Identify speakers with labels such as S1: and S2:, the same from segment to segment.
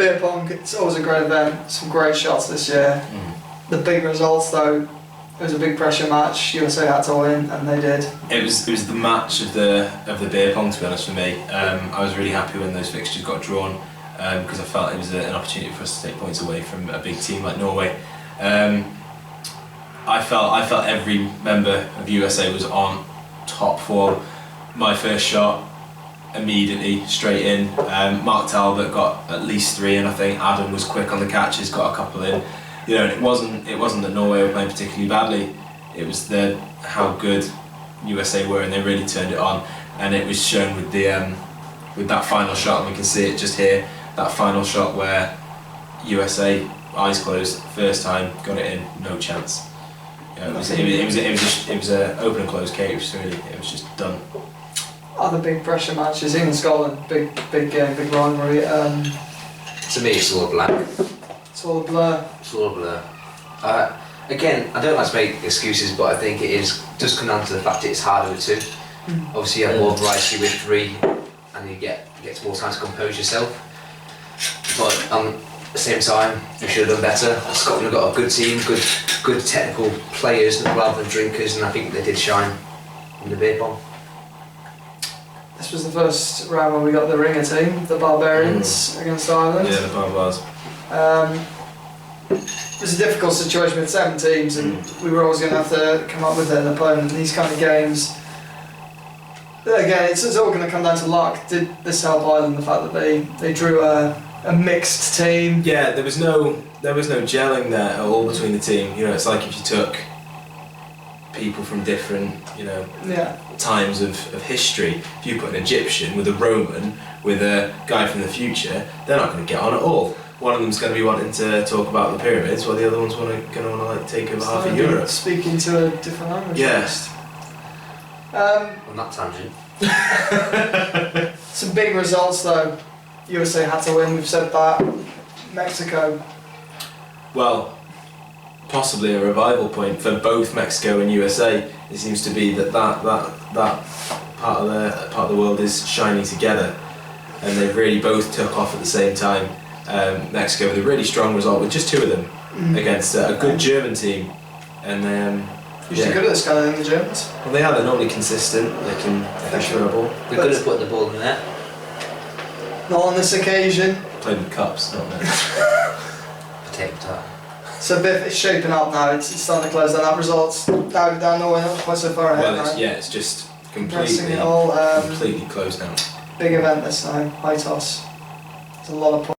S1: beer pong, it's always a great event. Some great shots this year. The big results though, it was a big pressure match. USA had to win, and they did.
S2: It was the match of the beer pong, to be honest, for me. I was really happy when those fixtures got drawn because I felt it was an opportunity for us to take points away from a big team like Norway. I felt every member of USA was on top form. My first shot, immediately straight in. Mark Talbot got at least 3 in, I think. Adam was quick on the catches, got a couple in. You know, and it wasn't that Norway were playing particularly badly. It was how good USA were, and they really turned it on. And it was shown with with that final shot, and we can see it just here. That final shot where USA, eyes closed, first time, got it in, no chance. You know, it was an open and closed cage. Really, it was just done.
S1: Other big pressure matches, England Scotland, big game, big rivalry.
S3: To me, it's all a blank.
S1: It's all a blur.
S3: It's all a blur. Again, I don't like to make excuses, but I think it does come down to the fact it's harder with 2. Obviously, you have more variety with 3, and you get more time to compose yourself. But at the same time, we should have done better. Scotland have got a good team, good technical players rather than drinkers, and I think they did shine in the beer pong.
S1: This was the first round when we got the ringer team, the Barbarians against Ireland.
S2: Yeah, the Barbars.
S1: It was a difficult situation with 7 teams, and we were always going to have to come up with an opponent in these kind of games. Again, it's all going to come down to luck. Did this help Ireland, the fact that they drew a mixed team?
S2: Yeah, there was no gelling there at all between the team. You know, it's like if you took people from different, times of history. If you put an Egyptian with a Roman with a guy from the future, they're not going to get on at all. One of them's going to be wanting to talk about the pyramids, while the other one's going to want to take over half of Europe.
S1: Speaking to a different language.
S2: Yes.
S3: On that tangent.
S1: Some big results though. USA had to win. We've said that. Mexico.
S2: Well, possibly a revival point for both Mexico and USA. It seems to be that part of the world is shining together, and they really both took off at the same time. Mexico with a really strong result with just 2 of them against a good German team, and
S1: usually good at this kind of thing, the Germans.
S2: Well, they are. They're normally consistent. They can throw a ball.
S3: They're good at putting the ball in the net.
S1: Not on this occasion.
S2: Played with cups, not nets.
S3: Potato.
S1: So Biff, it's shaping up now. It's starting to close down. That results down Norway, not quite so far ahead.
S2: Well, it's just completely closed down.
S1: Big event this time. High toss. It's a lot of points.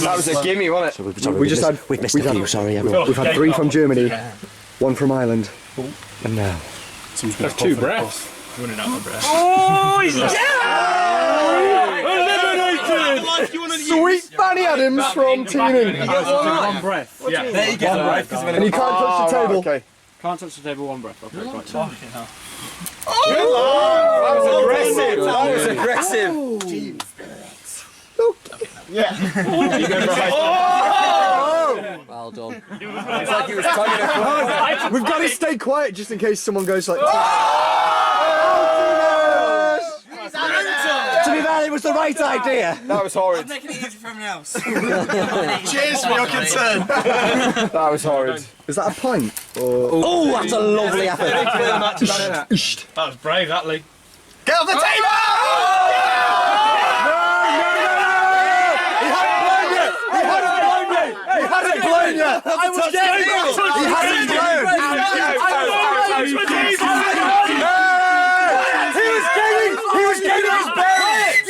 S4: That was a gimme, wasn't it?
S5: We just had. We've missed a few. Sorry, everyone. We've had 3 from Germany, 1 from Ireland, and now.
S4: That's 2 breaths.
S6: Running out of breath.
S4: Oh, he's eliminated! Sweet Fanny Adams from Teaming.
S6: You got 1 breath. Yeah, there you go. 1 breath.
S5: And you can't touch the table.
S4: Okay.
S6: Can't touch the table. 1 breath. Okay, right.
S4: That was aggressive. That was aggressive.
S5: Team
S4: Yeah. You go for
S5: Well done. It's like he was tugging it. We've got to stay quiet just in case someone goes like. To be fair, it was the right idea.
S4: That was horrid.
S6: I'm making it easy for everyone else.
S4: Cheers for your concern. That was horrid.
S5: Is that a pint? Oh, that's a lovely effort.
S6: That was brave, that Lee.
S4: Get off the table! He hasn't blown yet! I was getting it! He hasn't blown! He was gaining his bearings!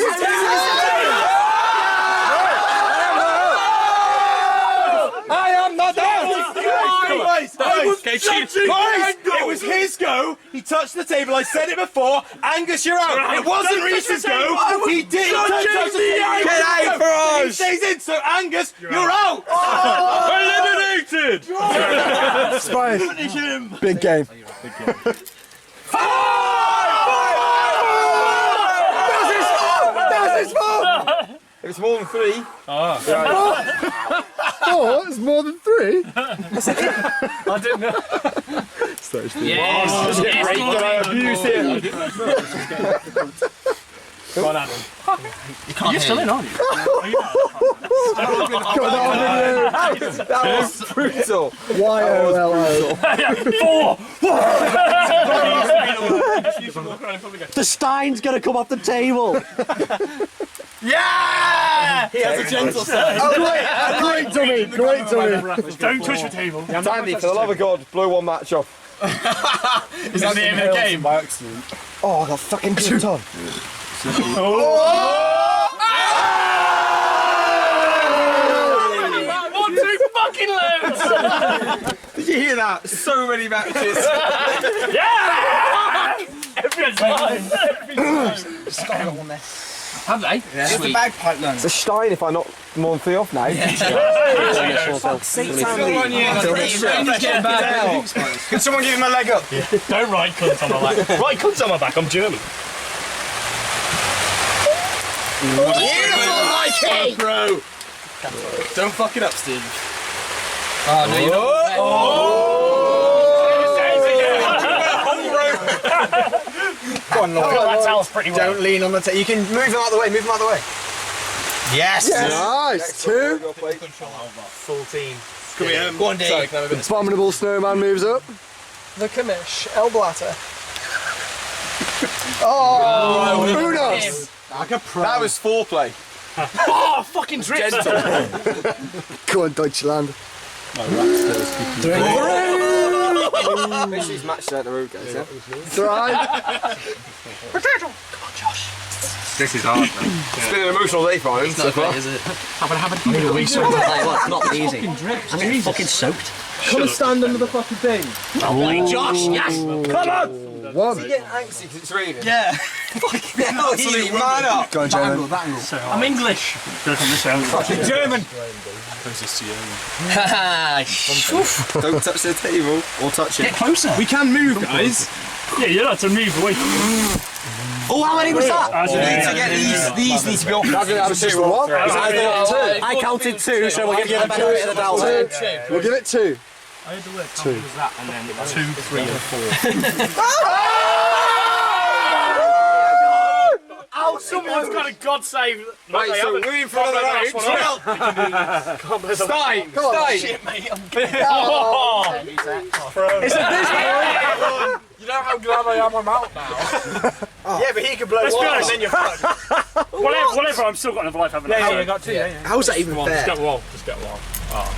S4: I am not down! It was his go, he touched the table, I said it before, Angus, you're out! It wasn't Reese's go, he didn't touch the table! Get out for us! He stays in, so Angus, you're out!
S6: Eliminated!
S5: Spice. Big game.
S4: That was his fault! If it's more than 3.
S5: Oh, it's more than 3.
S6: I didn't know.
S4: Yes, I abuse him.
S6: Come on, Adam. You're still in, aren't you?
S5: That was brutal. Y-O-L-O.
S6: 4!
S7: The Stein's gonna come off the table.
S6: Yeah! He has a gentle side.
S5: Great dummy.
S6: Don't touch the table.
S5: Andy, for the love of God, blow one match off.
S6: Is that the end of the game?
S5: By accident. Oh, I got fucking chipped on.
S6: One, two, fucking loads!
S5: Did you hear that? So many matches.
S6: Yeah! Every time. Have they?
S5: Yeah. It's the bagpipe then. It's a Stein if I knock Monty off now.
S6: Can
S5: someone give him a leg up?
S6: Yeah. Don't write cunt on my back. Write cunt on my back, I'm German.
S5: Beautiful, Mikey!
S6: Bro.
S5: Don't fuck it up, Steve.
S6: Oh, no, you don't.
S5: Go on, Lloyd.
S6: That towel's pretty well.
S5: Don't lean on the table. You can move them out of the way, Yes! Nice! 2.
S6: Full team.
S5: Go on, Dave. Abominable Snowman moves up.
S1: The commish, El Blatter.
S5: Oh! Unos! That was foreplay.
S6: Oh, fucking drip!
S5: Go on, Deutschland. Make sure he's matched out the road, guys. Yeah? 3.
S6: Potato! This is hard, man.
S5: It's been an emotional day for him so far.
S7: Is it?
S6: Have a week.
S7: It's not easy. I'm getting fucking soaked.
S5: Come and stand under the fucking thing.
S7: Oh, Josh, yes!
S5: Come on! Is he getting angsty because it's raining? Yeah. Fucking hell, easy, man up. Go on, German.
S6: I'm English. Go from this end.
S5: Fucking German.
S6: Closest to you.
S5: Don't touch the table or touch it.
S6: Get closer.
S5: We can move, guys.
S6: Yeah, you're not to move away from me.
S7: Oh, how many was that?
S5: These need to be off.
S7: I counted 2, so we'll give you the benefit of the doubt.
S5: We'll give it 2.
S6: I heard the word 2 was that, and then 2, 3, and 4. Oh, someone's got a God save.
S5: Right, so we're in front of the round. Stein!
S6: Shit, mate.
S5: Oh.
S6: Is it this one? You know how glad I am I'm out now.
S5: Yeah, but he can blow one and then you're fucked.
S6: Whatever, I'm still got another life, haven't I?
S5: Yeah, you got 2.
S7: How's that even fair?
S6: Just get one. Just get one.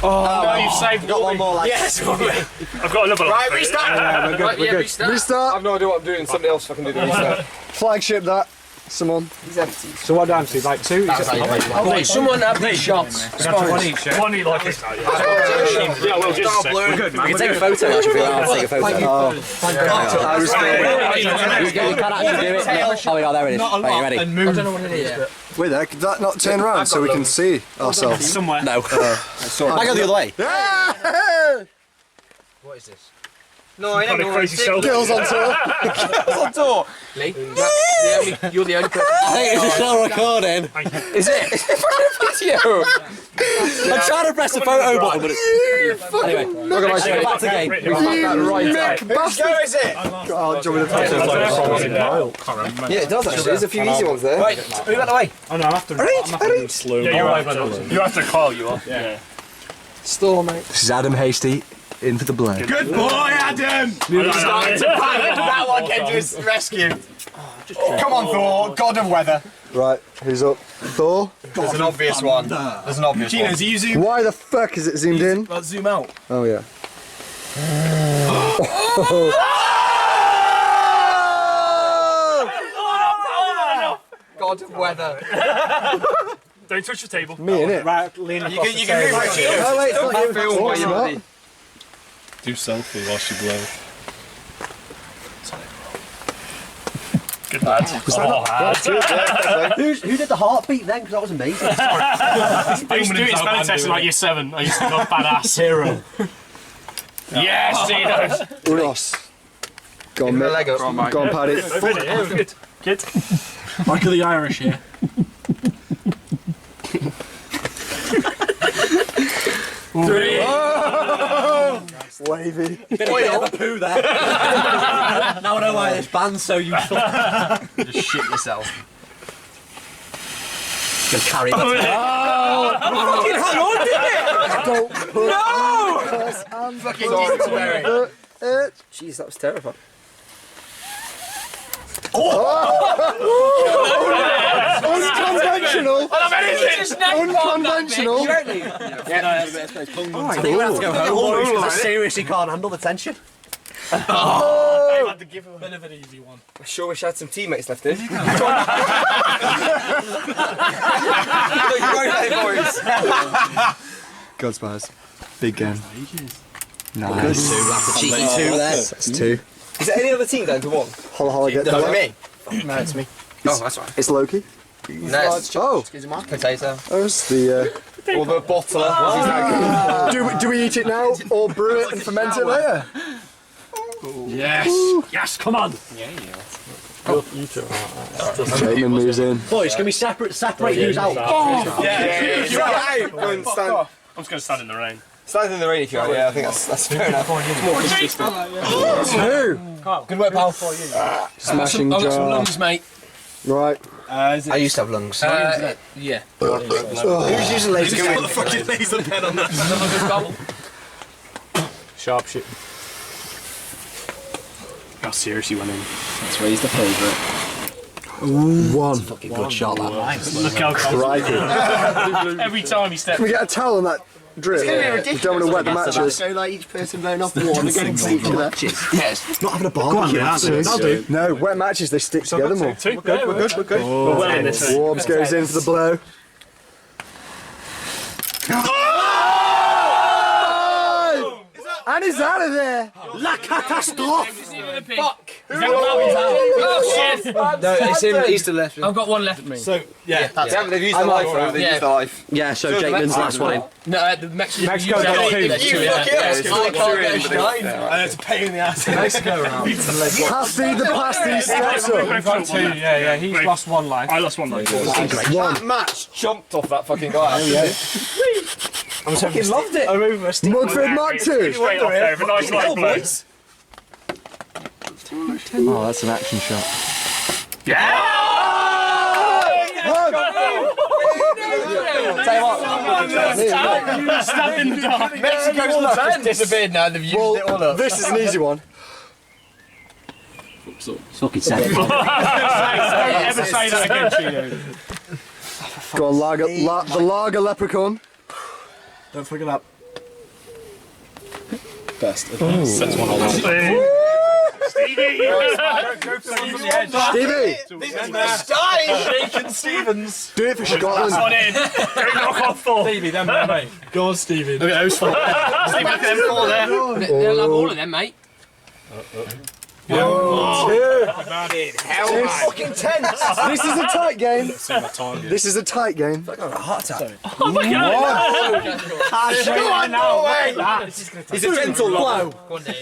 S5: Oh,
S6: no, you've saved
S7: got one more, like.
S5: Yes,
S6: I've got another
S5: right, restart.
S6: Yeah, we're good.
S5: Restart. I have no idea what I'm doing. Somebody else fucking do the restart. Flagship that. Someone. He's empty.
S8: So what down to? Like 2?
S7: Wait, someone have these shots.
S6: One each, yeah? One each like this. Yeah, well, just a sec. We're good, man.
S7: You can take a photo actually if you want to take a photo.
S5: Oh.
S7: You can actually do it. Oh, yeah, there it is. Right, you ready?
S8: I don't know what it is, but...
S5: Wait there, could that not turn around so we can see ourselves?
S6: Somewhere.
S7: No. I go the other way.
S8: What is this?
S5: No, I
S6: Got a crazy shoulder.
S5: Girls on tour. Girls on tour.
S8: Lee? You're the only person...
S7: I think it's still recording.
S5: Is it? Is it for a video?
S7: I'm trying to press the photo button, but it's... Anyway,
S5: Look at my
S7: back to game.
S5: Mick Bastard. Who is it? Oh, do you want me to Yeah, it does actually. There's a few easy ones there.
S8: Right, move out the way.
S6: Oh no, I have to.
S2: Slow.
S6: Yeah, you're right. You have to call. You are. Yeah.
S1: Store, mate.
S5: This is Adam Hasty in for the blame.
S6: Good boy, Adam.
S5: That one came to his rescue. Come on, Thor, god of weather. Right, who's up? Thor? There's an obvious one. There's an obvious one.
S6: Are you zoom?
S5: Why the fuck is it zoomed in?
S6: Let's zoom out.
S5: Oh, yeah.
S8: God of weather.
S6: Don't touch the table.
S5: Me, innit?
S8: Right, lean across
S5: You can move Richie. Oh, wait, it's not you. Film while you're ready.
S6: Do selfie whilst you blow. Good lad.
S7: Who did the heartbeat then? Because that was amazing.
S6: I used to do it in spelling tests like year 7. I used to go badass. Hero. Yes, Dino.
S5: Unos. Go on, mate. Go on, Paddy.
S6: Good. Michael the Irish here. Three.
S5: Wavy.
S7: Bit of a poo there. Now I know why this band's so useful.
S8: Just shit yourself.
S7: Gonna carry that. fucking hang on, did it?
S9: Don't put
S7: No!
S5: Fucking sorry.
S9: Jeez, that was terrifying. Unconventional. Unconventional.
S7: I think we have to go home, boys, because I seriously can't handle the tension.
S6: I had to give him a bit of an easy one.
S5: I sure wish I had some teammates left in.
S9: God, Spurs. Big game. Nice.
S3: That's a cheeky 2 there.
S9: That's 2.
S5: Is there any other team going to 1?
S9: Holla holla get
S5: No,
S9: that.
S5: me.
S8: No, it's me.
S5: Oh, that's right.
S9: It's Loki.
S5: Next.
S9: Oh,
S5: Potato.
S9: that's the.
S5: Or the bottler.
S9: Do we eat it now or brew it and ferment it later?
S6: Yes! Yes, come on!
S9: Jamin moves in.
S7: Boys, can we separate who's out?
S6: Yeah.
S5: Go and stand.
S6: I'm just going to stand in the rain.
S5: Stand in the rain if you want. Yeah, I think that's fair enough. It's more consistent.
S9: 2.
S5: Good work, pal.
S9: Smashing
S8: I've got some
S9: jar.
S8: lungs, mate.
S9: Right.
S3: I used to have lungs.
S8: Yeah.
S5: Who's using laser gun?
S4: Put the fucking laser pen on that.
S6: Sharp shit. I seriously went in.
S8: That's why he's the favourite.
S9: 1.
S7: Fucking good shot, that.
S6: Look how confident. Every time he steps.
S9: Can we get a towel on that drip? We don't want to wet the matches.
S7: So, like, each person blowing off one against each other.
S3: Yes.
S7: Not having a barbecue.
S9: I'll do. No, wet matches, they stick together more.
S6: We're good. We're well in this.
S9: Warbs goes in for the blow. And he's out of there!
S7: La catastrophe!
S8: Fuck!
S3: Oh shit! No, it's him. He's to the left.
S8: I've got one left.
S4: So, yeah.
S5: They've used the life, right? They've
S8: Yeah.
S5: used the life.
S7: Yeah, so Jakeman's last one in.
S8: No, the Mexico.
S4: Mexico got two.
S8: Yeah.
S5: It's
S8: I
S5: like
S8: can't
S5: two
S8: get a
S5: in, but
S8: shine.
S4: And it's a pain in the ass.
S9: Pasty the pasty steps up.
S6: Yeah, he's lost one life. I lost one life.
S5: That match jumped off that fucking guy.
S7: I fucking loved it.
S9: Mugford Mark 2.
S6: Straight off there with a nice light blow.
S9: Oh, that's an action shot.
S6: Stand in the dark.
S5: Mexico's luck has disappeared now. They've used it all up.
S9: This is an easy one.
S7: Fucking sad.
S6: Don't ever say that again, Chino.
S9: Go on, the lager leprechaun.
S4: Don't forget that.
S6: Sets one on. Stevie!
S9: Stevie,
S5: Shaking Stevens.
S9: do it for Scotland.
S6: One in. Don't knock off 4.
S4: Stevie, then, mate. Go on, Stevie.
S6: Look at those 4. Stevie, look at them 4 there.
S8: They'll have all of them, mate.
S5: Fucking tense.
S9: This is a tight game.
S6: Target.
S9: This is a tight game.
S6: Oh my god!
S5: He's a gentle blow.
S6: Okay,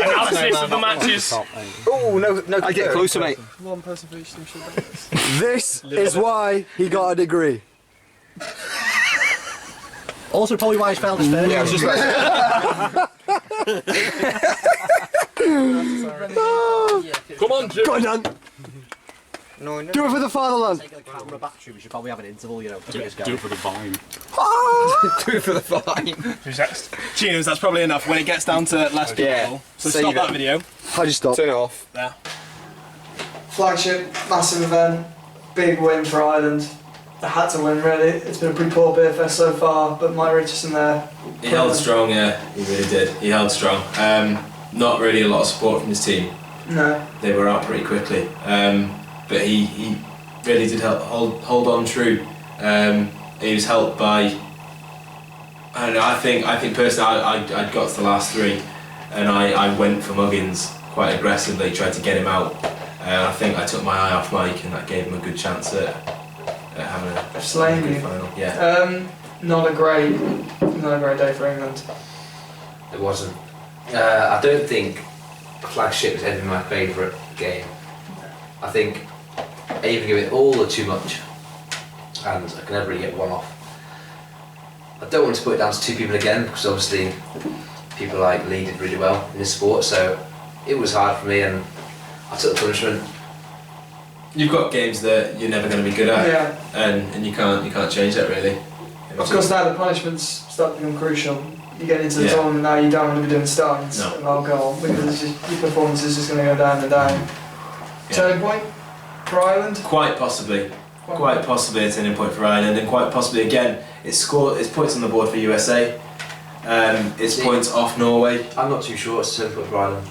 S6: analysis of the matches.
S5: Oh, no.
S3: I get closer, mate.
S1: One person for each team should do this.
S9: This is why he got a degree.
S7: Also, probably why he's failed his first.
S5: Yeah, I was just
S6: Come on, Jim.
S9: Go on, Dan.
S5: No.
S9: Do it for the fatherland.
S7: Take the camera battery, we should probably have an interval, you know.
S6: Do it for the vine.
S5: Do it for the fine.
S6: Who's next?
S4: Chinos, that's probably enough when it gets down to last
S5: Yeah.
S4: people. So
S5: Save
S4: stop
S5: it.
S4: that video.
S9: How'd you stop?
S5: Turn it off.
S4: There.
S1: Flagship, massive event, big win for Ireland. They had to win, really. It's been a pretty poor beerfest so far, but Mike Richardson there.
S2: He held strong, yeah, he really did. He held strong. Not really a lot of support from his team.
S1: No.
S2: They were out pretty quickly. But he really did hold on true. He was helped by, I don't know, I think personally I got to the last 3 and I went for Muggins quite aggressively, tried to get him out. I think I took my eye off Mike and that gave him a good chance at having a
S1: Slaying
S2: good
S1: you.
S2: final. Yeah.
S1: Not a great day for England.
S3: It wasn't. I don't think Flagship has ever been my favourite game. I think I either give it all or too much, and I can never really get one off. I don't want to put it down to 2 people again, because obviously people like Lee did really well in this sport, so it was hard for me and I took the punishment.
S2: You've got games that you're never going to be good at,
S1: Yeah.
S2: and you can't change that really.
S1: Of course, now the punishments start to become crucial. You get into the
S2: Yeah.
S1: tournament now, you don't want to be doing starts
S2: No.
S1: of alcohol because it's just, your performance is just going to go down and down.
S2: Yeah.
S1: Turning point for Ireland?
S2: Quite possibly a turning point for Ireland, and quite possibly again, it's points on the board for USA. It's points off Norway.
S3: I'm not too sure it's a turning point for Ireland.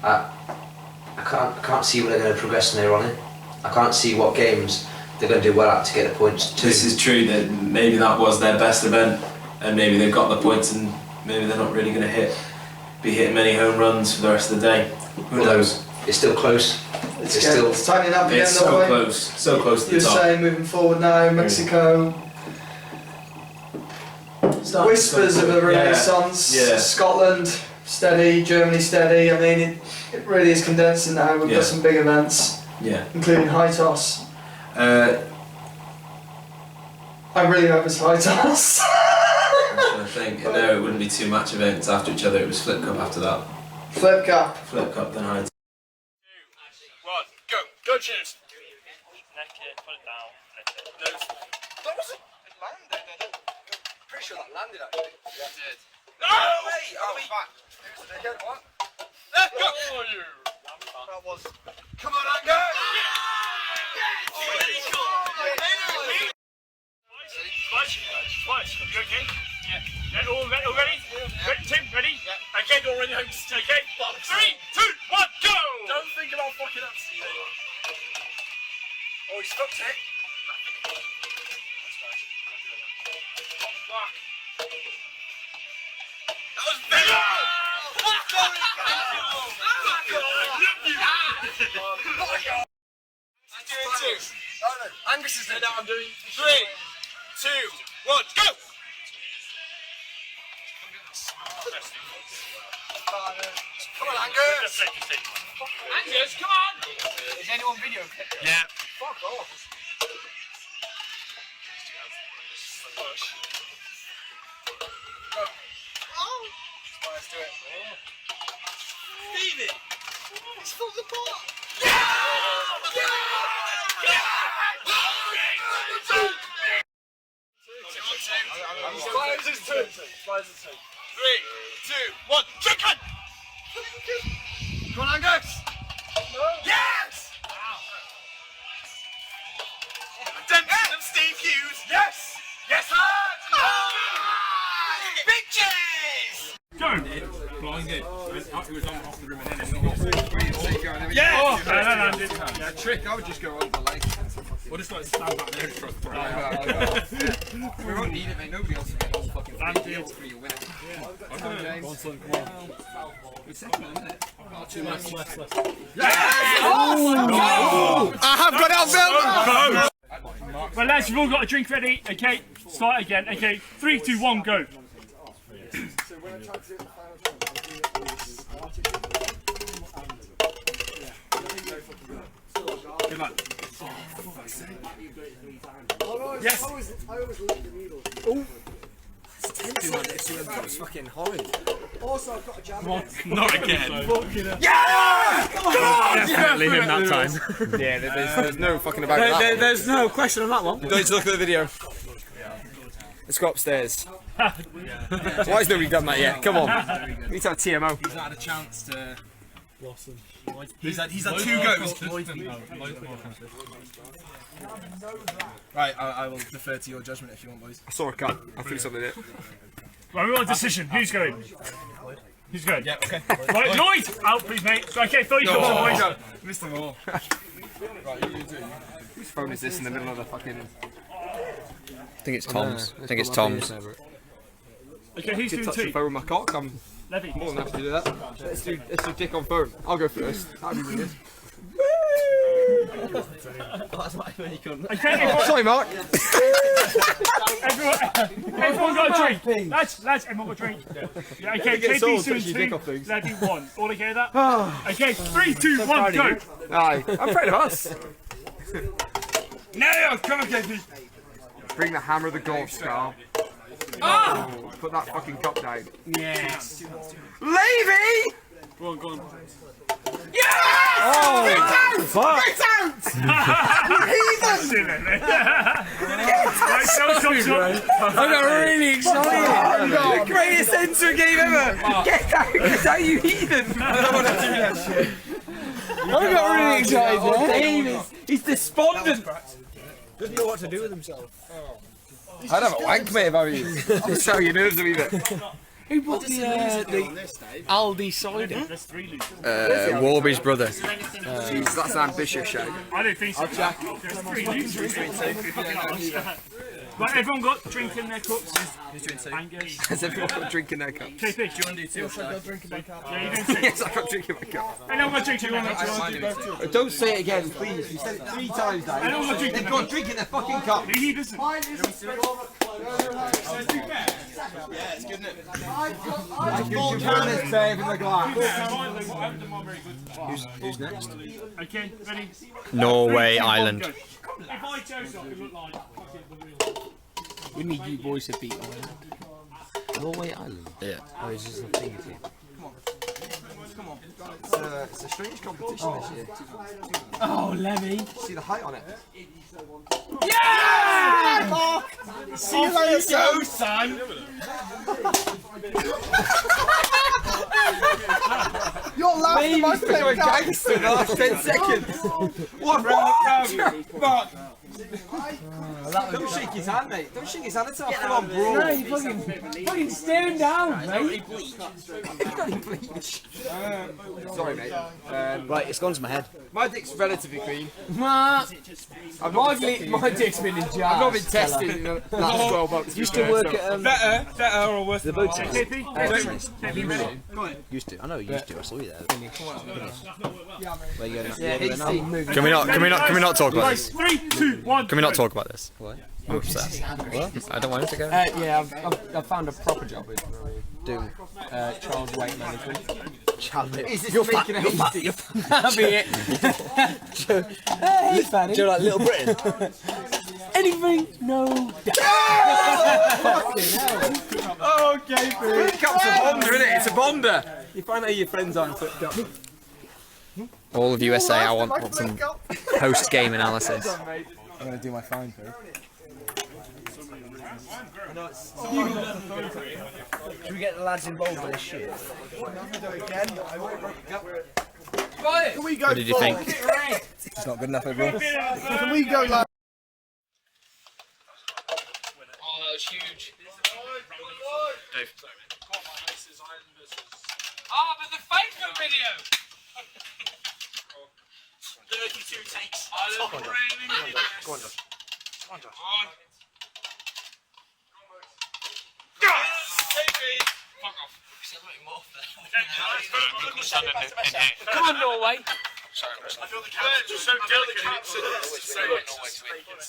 S3: I can't see where they're going to progress from there on in. I can't see what games they're going to do well at to get the points to.
S2: This is true that maybe that was their best event, and maybe they've got the points, and maybe they're not really going to be hitting many home runs for the rest of the day. Who knows?
S3: It's still close.
S1: It's tightening up again.
S2: It's so close to the top.
S1: USA moving forward now, Mexico. Whispers of a renaissance.
S2: Yeah.
S1: Scotland steady, Germany steady. I mean, it really is condensing now. We've got some big events, including high toss. I really hope it's high toss.
S2: I think no, it wouldn't be too much events after each other. It was Flip Cup after that.
S1: Flip Cup,
S2: then high toss.
S6: 2, 1, go! Go, choose! Neck it, put it down, flip it. Nose. That wasn't. It landed, I don't. Pretty sure that landed actually. Yeah, it did. No! Wait! Oh, back. Again, what? Let's go! That was. Come on, Angus! Twice. You okay? Yeah. All ready? Yeah. Tim, ready? Yeah. Okay, go in host. Okay. 3, 2, 1, go! Don't think about fucking up, Steve. Oh, he's stuck it. Fuck. That was big! Angus is there now. I'm doing 3, 2, 1, go! Come on, Angus! Angus, come on! Is anyone video? Yeah. Fuck off. Go. Oh! Let's do it. Stevie! It's from the ball! Yeah! Flyers is 2. 3, 2, 1, chicken! Come on, Angus! Yes! Redemption of Steve Hughes! Yes! Yes, sir! Bitches! Go! Blinded. It was off the rim and then yeah! Oh, no. Yeah, trick, I would just go over the leg. Or just like stand back there and try to throw it. We won't need it, mate. Nobody else will get all fucking free to win it. Come on. We're second in a minute. 2 minutes left. Yes! Oh! I have got out, Bill! Well, lads, you've all got a drink ready. Okay, start again. Okay, 3, 2, 1, go.
S9: So when I try to do it the final time, I'll do it.
S6: Good luck.
S9: Yes! I always lick the needle. Oh! It's tense like this, that was fucking horrid. Also, I've got a jab.
S6: Not again.
S9: Yeah! Come on!
S5: Definitely him that time. Yeah, there's no fucking about that.
S7: There's no question on that one.
S5: Don't need to look at the video. Let's go upstairs. Why has nobody done that yet? Come on. We need to have a TMO.
S4: He's not had a chance to blossom. He's had 2 goes. Right, I will defer to your judgment if you want, boys.
S5: I saw a cut. I threw something in it.
S6: Right, we want a decision. Who's going? Who's going?
S4: Yeah, okay.
S6: Right, Lloyd! Out, please, mate. Okay, 30
S4: No,
S6: boys.
S4: missed them all. Right, you do.
S5: Whose phone is this in the middle of the fucking...
S3: I think it's Tom's. I think it's Tom's.
S6: Okay, who's doing
S5: Touch the
S6: 2?
S5: phone with my cock. I'm
S6: Levy.
S5: more than happy to do that. Let's do dick on phone. I'll go first. That'd be weird.
S6: Okay,
S5: Sorry, Mark.
S6: everyone got a drink. Lads, everyone got a drink. Yeah, okay, KB's doing 2, Levy 1. All okay with that? Okay, 3, 2, 1, go!
S5: Aye, I'm proud of us.
S6: No, come on, KB.
S5: Bring the hammer of the golf, Scar. Oh, put that fucking cup down.
S6: Yes.
S5: Levy!
S6: Go on.
S5: Yeah! Fuck!
S9: Get out!
S5: I got really excited. The greatest entry game ever. Get out, you heathen! I got really excited there. He's despondent.
S9: Doesn't know what to do with himself.
S5: I'd have a wank, mate, if I were you. I'll show your nerves a wee bit.
S8: Who bought the Aldi cider?
S5: Warby's brother. Jeez, that's an ambitious show.
S6: I don't think so. Jack. There's 3 losers. Right, everyone got drink in their cups.
S5: Who's doing 2?
S6: Angus.
S5: Has everyone got a drink in their cup?
S6: KP, do you want to do 2?
S9: Yes, I got drink in my cup.
S6: Yeah, you doing 2?
S5: Yes, I've got a drink in my cup.
S6: I know what drink you want to do both.
S5: Don't say it again, please. You said it 3 times now.
S6: I know what drink
S5: They've got a drink in their fucking cup.
S6: He doesn't.
S1: Mine is
S2: Yeah, it's good, isn't it?
S5: You put this babe in the glass.
S6: Who's next? Okay, ready?
S5: Norway
S6: 3, 2, 1,
S5: Island.
S6: go. If I chose it, it look like
S8: We need you boys to beat Ireland.
S7: Norway Island?
S5: Yeah.
S7: Oh, it's just a thing, is it?
S5: It's a strange competition this year.
S8: Oh, Lemmy.
S5: See the height on it?
S8: Yeah!
S5: See you later,
S6: go, son!
S9: You're laughing my
S5: You're a gangster in the last 10 seconds. What? Fuck! Don't shake his hand, mate. Don't shake his hand. It's a full-on brawl.
S8: No, you fucking staring down, mate.
S5: Sorry, mate.
S7: Right, it's gone to my head.
S5: My dick's relatively clean.
S8: My dick's been in jars.
S5: I've not been tested in the last 12 months.
S7: Used to work at
S6: Better or worse
S7: the boat sale.
S6: KP, ready?
S7: Used to. I know you used to. I saw you there. Where you going?
S8: Yeah, he's
S7: now?
S5: Can we not talk about this?
S6: 3, 2, 1.
S5: Can we not talk about this?
S7: What?
S5: I'm upset. I don't want it to go.
S8: Yeah, I've found a proper job with
S7: Doing.
S8: child weight management.
S5: Is this making it easy?
S8: That'll be it. Hey, Fanny.
S7: Do you like Little Britain?
S8: Anything? No.
S5: Oh, okay, food. Cup's a bonder, isn't it? It's a bonder. You find out who your friends are and put cup. All of USA, I want some post-game analysis.
S9: I'm gonna do my phone first.
S7: Should we get the lads involved with this shit?
S9: Can we go
S5: What did you think?
S9: It's not good enough, everyone. Can we go like...
S8: Oh, that was huge.
S5: Dave.
S8: Oh, but the Facebook video! 32 takes. I look really good.
S5: Go on, Josh. Come on, Josh.
S8: Fuck off. Come on, Norway.
S6: I feel the cat's just so delicate.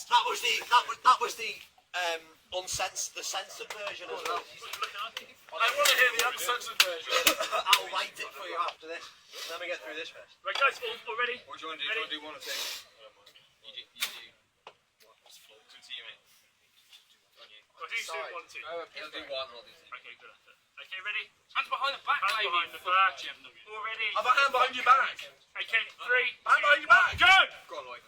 S7: That was the censored version as well.
S6: I want to hear the uncensored version.
S7: I'll write it for you after this. Let me get through this first.
S6: Right, guys, all ready?
S2: What do you want to do? Do you want to do one or two? You do. What's the floor? Good to you, mate.
S6: Well, who's doing 1, 2?
S2: He'll do one, I'll do two.
S6: Okay, good effort. Okay, ready? Hands behind the back, Hands behind the back. All ready?
S2: Have a hand behind your back.
S6: Okay, 3,
S2: Hand behind your back.
S6: go!
S2: Go on, Lloyd.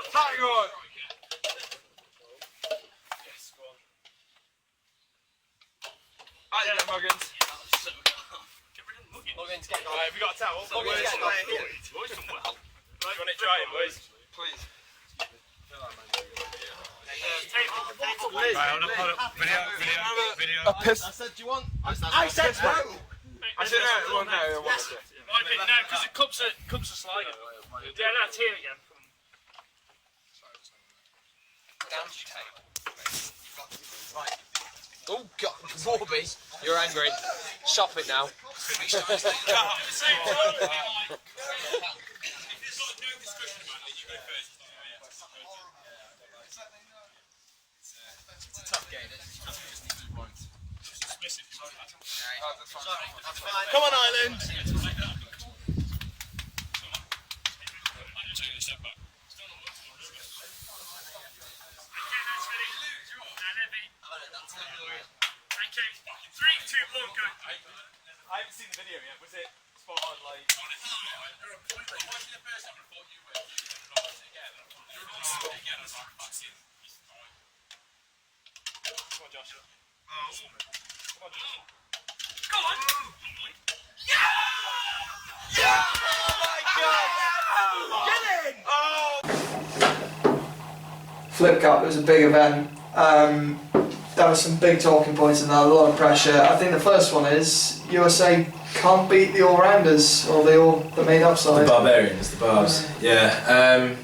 S6: Hang on! Yes, go on.
S2: Right, you go, Muggins.
S6: Get rid of the Muggins. Have we got a towel?
S2: Muggins, get on.
S6: Boys, done well.
S2: Right, you want it dry, boys? Please.
S6: Right, hold up. Video.
S5: A piss.
S2: I said, do you want?
S5: I said no.
S2: I said no. Well, no. I want it.
S6: No, because the cups are sliding. Yeah, that's here again.
S5: Oh God, Warby, you're angry. Stop it now.
S2: It's a tough game. Just need 2 points.
S6: Come on, Ireland!
S1: Flip Cup, it was a big event. There were some big talking points in there, a lot of pressure. I think the first one is USA can't beat the all-rounders or the made-up side.
S2: The Barbarians, the Barbs. Yeah.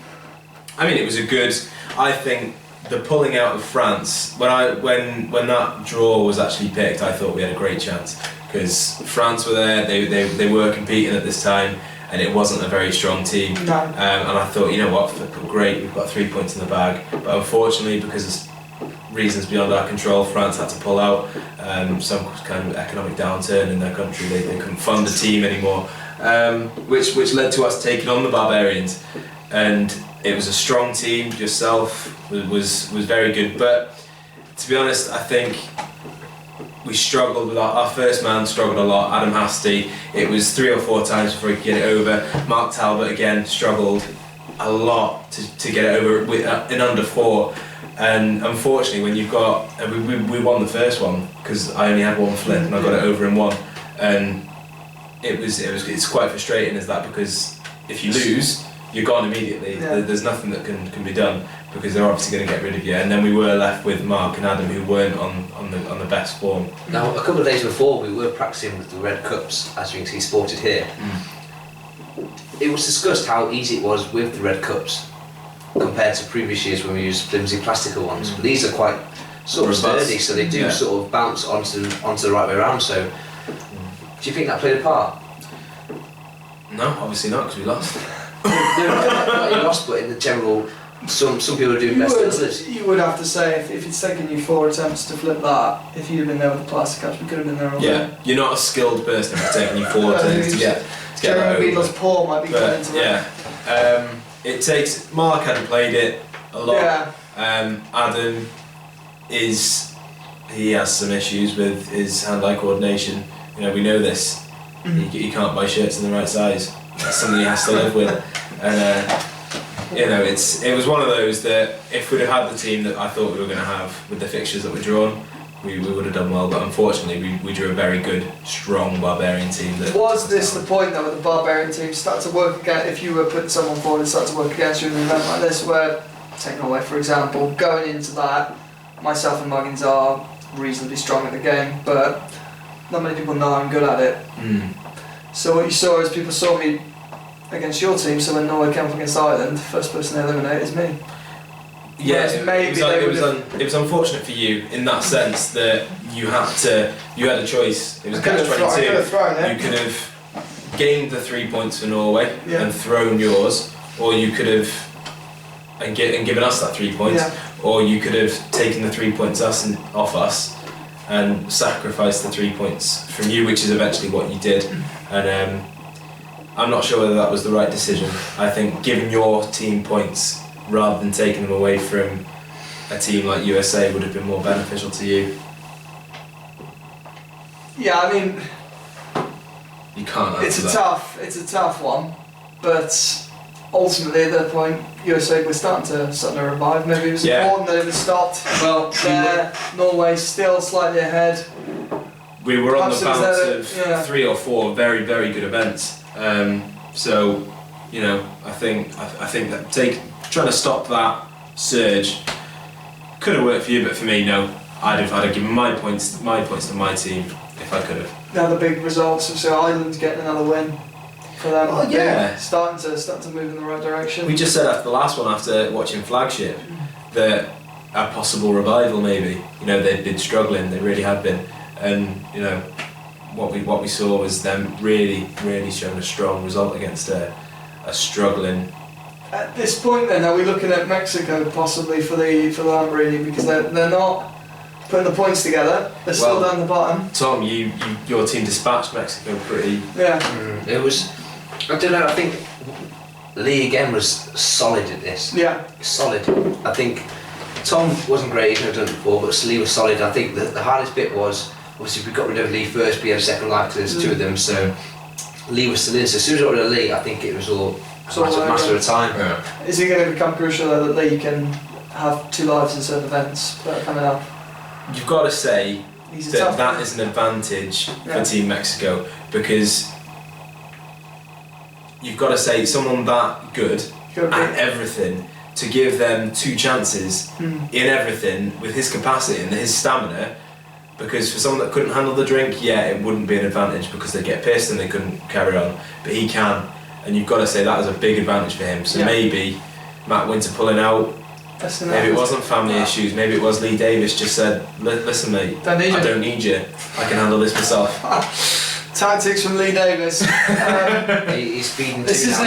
S2: I mean, it was a good. I think the pulling out of France when that draw was actually picked, I thought we had a great chance because France were there. They were competing at this time. And it wasn't a very strong team.
S1: No.
S2: And I thought, you know what, great, we've got 3 points in the bag. But unfortunately, because of reasons beyond our control, France had to pull out. Some kind of economic downturn in their country, they couldn't fund the team anymore, which led to us taking on the Barbarians. And it was a strong team. Yourself was very good. But to be honest, I think we struggled with our first man struggled a lot, Adam Hastie. It was 3 or 4 times before he could get it over. Mark Talbot again struggled a lot to get it over in under 4. And unfortunately, when you've got we won the first one because I only had 1 flip and I got it over in 1. And it's quite frustrating is that because if you lose, you're gone immediately.
S1: Yeah.
S2: There's nothing that can be done because they're obviously going to get rid of you. And then we were left with Mark and Adam who weren't on the best form.
S3: Now, a couple of days before, we were practicing with the Red Cups, as you can see sported here. It was discussed how easy it was with the Red Cups compared to previous years when we used flimsy plastical ones. But these are quite sort of sturdy, so they do sort of bounce onto the right way around. So, do you think that played a part?
S2: No, obviously not because we lost.
S3: No, not you lost, but in the general, some people are doing better than others.
S1: You would have to say if it's taken you 4 attempts to flip that, if you'd have been there with the plastic cups, we could have been there all day.
S2: Yeah, you're not a skilled person if it's taking you 4 attempts to get that
S1: Jeremy
S2: over.
S1: Beadle's paw might be coming into it.
S2: It takes. Mark hadn't played it a lot.
S1: Yeah.
S2: Adam he has some issues with his hand-eye coordination. You know, we know this. He can't buy shirts in the right size. That's something he has to live with. And you know, it was one of those that if we'd have had the team that I thought we were going to have with the fixtures that were drawn, we would have done well. But unfortunately, we drew a very good, strong Barbarian team.
S1: Was this the point though, with the Barbarian team start to work again? If you were putting someone forward and start to work against you in an event like this, where take Norway for example, going into that, myself and Muggins are reasonably strong at the game, but not many people know I'm good at it. So what you saw is people saw me against your team, so when Norway came up against Ireland, the first person they eliminate is me.
S2: Yeah, it was unfortunate for you in that sense that you had a choice. It was catch-22. You could have gained the 3 points for Norway and thrown yours, or you could have and given us that 3 points, or you could have taken the 3 points off us and sacrificed the 3 points from you, which is eventually what you did. And I'm not sure whether that was the right decision. I think giving your team points rather than taking them away from a team like USA would have been more beneficial to you.
S1: Yeah, I mean,
S2: you can't.
S1: It's a tough one, but ultimately at that point, USA was starting to revive. Maybe it was important that it was stopped.
S2: Well,
S1: Norway still slightly ahead.
S2: We were on the bounce of 3 or 4 very, very good events. So, you know, I think that trying to stop that surge could have worked for you, but for me, no. I'd have given my points to my team if I could have.
S1: Now the big results of Ireland getting another win for them.
S2: Oh, yeah.
S1: Starting to move in the right direction.
S2: We just said after the last one, after watching Flagship, that a possible revival maybe. You know, they'd been struggling, they really had been. And you know, what we saw was them really showing a strong result against a struggling.
S1: At this point, then, are we looking at Mexico possibly for the Lamborghini, because they're not putting the points together? They're still down the bottom.
S2: Tom, your team dispatched Mexico pretty.
S1: Yeah.
S3: It was. I don't know. I think Lee again was solid at this.
S1: Yeah.
S3: Solid. I think Tom wasn't great. He's never done it before, but Lee was solid. I think the hardest bit was. Obviously, we got rid of Lee first, we had a second life because there's 2 of them, so Lee was still in. So as soon as I got rid of Lee, I think it was all
S1: So
S3: a matter of time.
S2: Yeah.
S1: Is it going to become crucial though, that Lee can have 2 lives in certain events that are coming up?
S2: You've got to say
S1: He's a
S2: that
S1: tough
S2: that
S1: guy.
S2: is an advantage
S1: Yeah.
S2: for Team Mexico, because you've got to say someone that good
S1: Gotta be-
S2: at everything, to give them 2 chances in everything with his capacity and his stamina, because for someone that couldn't handle the drink, yeah, it wouldn't be an advantage because they get pissed and they couldn't carry on, but he can, and you've got to say that is a big advantage for him. So
S1: Yeah.
S2: maybe Matt Winter pulling out,
S1: That's the
S2: maybe it
S1: next.
S2: wasn't family issues, maybe it was Lee Davis just said, listen mate,
S1: Don't need
S2: I
S1: you."
S2: don't need you, I can handle this myself.
S1: Tactics from Lee Davis.
S3: He's feeding
S1: This
S3: two
S1: is an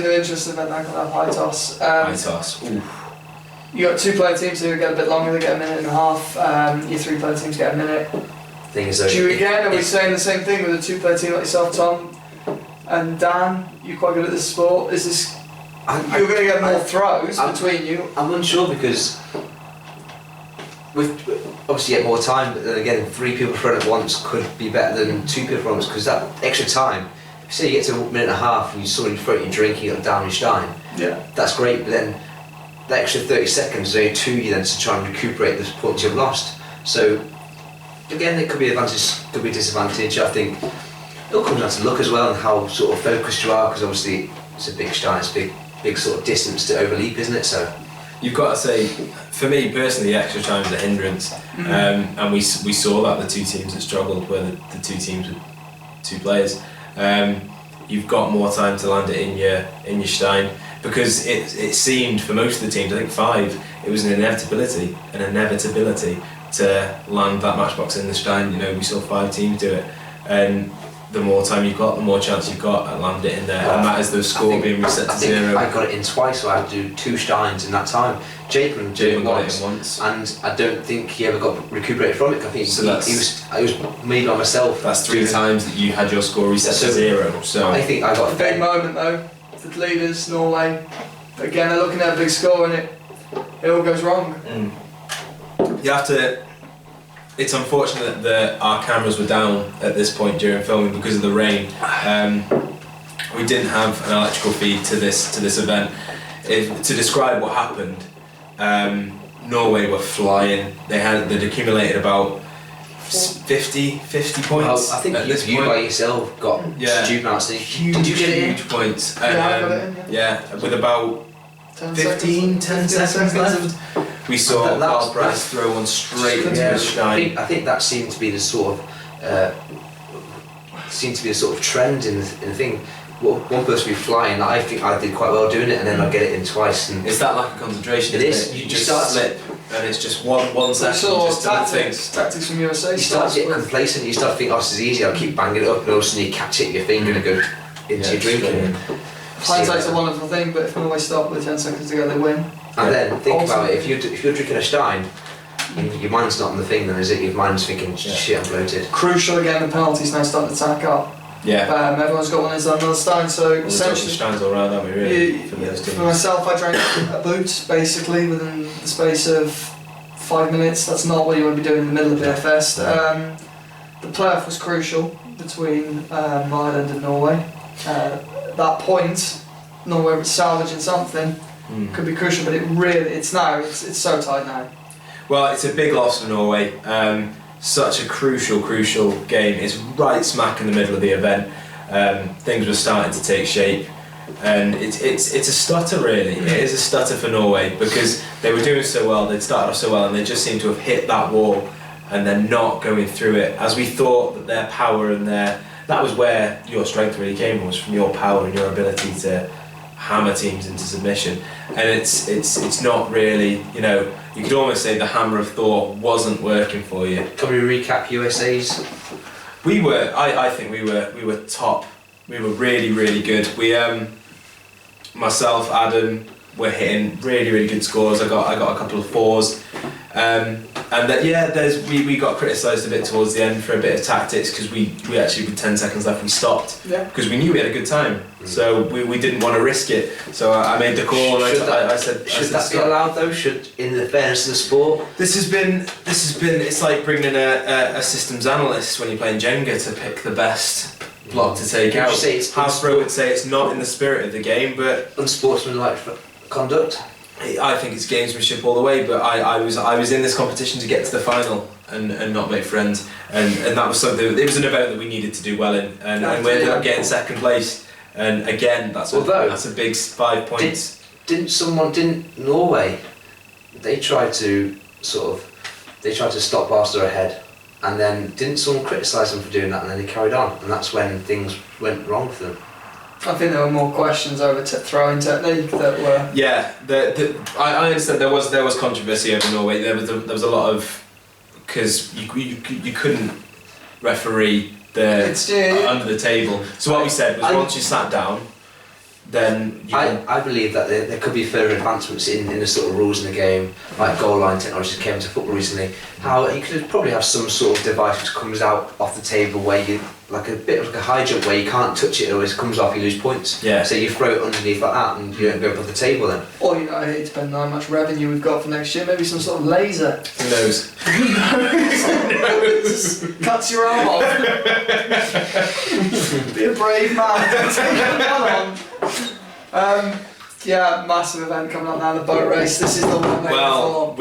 S3: now.
S1: interesting event that can have high toss.
S2: High toss. Ooh.
S1: You got 2-player teams who get a bit longer, they get a minute and a half. Your 3-player teams get a minute.
S3: Thing is, though,
S1: Do you again, are we
S3: it's-
S1: saying the same thing with a 2-player team like yourself, Tom? And Dan, you're quite good at this sport. Is this, you're going to get more throws between you?
S3: I'm unsure because with obviously you get more time, but then again 3 people throwing at once could be better than 2 people throwing at once, because that extra time, if say you get to a minute and a half and you sort of throw your drink, you got down your stein,
S1: Yeah.
S3: that's great, but then the extra 30 seconds they to you then to try and recuperate the points you've lost. So again, it could be advantage, could be disadvantage. I think it'll come down to luck as well and how sort of focused you are, because obviously it's a big stein, it's a big sort of distance to overleap, isn't it? So
S2: You've got to say, for me personally, the extra time is a hindrance, and we saw that the 2 teams that struggled were the 2 teams with 2 players. You've got more time to land it in your stein, because it seemed for most of the teams, I think 5, it was an inevitability to land that matchbox in the stein. You know, we saw 5 teams do it, and the more time you've got, the more chance you've got at landing it in there, and that is the score being reset to
S3: I think
S2: 0.
S3: I got it in twice, so I had to do 2 steins in that time. Jacob
S2: got it in once.
S3: and I don't think he ever got recuperated from it. I think
S2: So
S3: I was me by myself.
S2: That's 3 times that you had your score reset to
S3: So-
S2: 0. So
S3: I think I got
S1: A big moment though, for the leaders, Norway. Again, they're looking at a big score and it all goes wrong.
S2: you have to. It's unfortunate that our cameras were down at this point during filming because of the rain. We didn't have an electrical feed to this event. To describe what happened, Norway were flying. They'd accumulated about 50 points.
S3: Well, I think
S2: at this
S3: you
S2: point.
S3: by yourself got
S2: Yeah.
S3: stupid amounts.
S2: Huge,
S3: Did you get it in?
S2: huge points.
S1: Yeah, I got it in,
S2: yeah, with about
S1: 10
S2: 10 seconds left. We saw
S3: That was-
S2: Carl Price throw one straight into
S3: Yeah,
S2: the stein.
S3: I think that seemed to be the sort of trend in the thing. Well, one person would be flying. I think I did quite well doing it, and then I get it in twice. And
S2: It's that lack of concentration.
S3: It
S2: isn't
S3: is.
S2: You
S3: You
S2: just
S3: start-
S2: slip, and it's just one
S1: So
S2: second.
S1: sort of
S2: Just don't think.
S1: tactics from USA.
S3: you start to get
S1: with-
S3: complacent. You start to think, "Oh, this is easy. I'll keep banging it up," and all of a sudden you catch it in your finger and go into your drink.
S2: straight in.
S1: Hindsight's a wonderful thing, but if Norway stop with 10 seconds to go, they win.
S3: And then think about
S1: Ultimately.
S3: it. If you're drinking a stein, your mind's not on the thing. Then is it? Your mind's thinking, "Shit, I'm bloated."
S1: Crucial again, the penalties now starting to tack up.
S2: Yeah.
S1: Everyone's got one in another stein, so
S2: Well, the
S1: essentially.
S2: Steins all round, aren't we, really?
S1: You-
S2: For those
S1: For
S2: teams.
S1: myself, I drank a boot basically within the space of 5 minutes. That's not what you want to be doing in the middle of beerfest. The playoff was crucial between Ireland and Norway. That point, Norway was salvaging something, could be crucial, but it's so tight now.
S2: Well, it's a big loss for Norway. Such a crucial game. It's right smack in the middle of the event. Things were starting to take shape, and it's a stutter really. It is a stutter for Norway because they were doing so well. They'd started off so well, and they just seem to have hit that wall, and they're not going through it. As we thought that their power and that was where your strength really came, was from your power and your ability to hammer teams into submission. And it's not really, you could almost say the hammer of Thor wasn't working for you.
S3: Can we recap USA's?
S2: We were, I think we were top. We were really, really good. We, myself, Adam, were hitting really, really good scores. I got a couple of 4s. And that, we got criticised a bit towards the end for a bit of tactics because we actually with 10 seconds left we stopped because we knew we had a good time, so we didn't want to risk it. So I made the call and I said
S3: Should that be
S2: stop.
S3: allowed though? Should, in the fairness of the sport?
S2: This has been it's like bringing in a systems analyst when you're playing Jenga to pick the best block to take
S3: Would you
S2: out.
S3: say it's
S2: Hasbro would say it's not in the spirit of the game, but
S3: unsportsmanlike conduct?
S2: I think it's gamesmanship all the way. But I was in this competition to get to the final and not make friends, and that was something. It was an event that we needed to do well in, and we ended up getting second place. And again, that's a big 5 points.
S3: Didn't Norway? They tried to stop Barca ahead, and then didn't someone criticise them for doing that, and then they carried on, and that's when things went wrong for them.
S1: I think there were more questions over throwing technique that were.
S2: Yeah, I understand there was controversy over Norway. There was a lot of, because you couldn't referee under the table. So what we said was once you sat down, then
S3: I believe that there could be further advancements in the sort of rules in the game, like goal line technology that came into football recently. How you could probably have some sort of device which comes out off the table where you, like a bit of like a high jump where you can't touch it, otherwise it comes off, you lose points.
S2: Yeah.
S3: So you throw it underneath like that and you don't go above the table then.
S1: Or it depends on how much revenue we've got for next year. Maybe some sort of laser.
S2: Who knows?
S1: Cuts your arm off. Be a brave man. Take that on. Yeah, massive event coming up now, the boat race. This is the one.
S2: Well,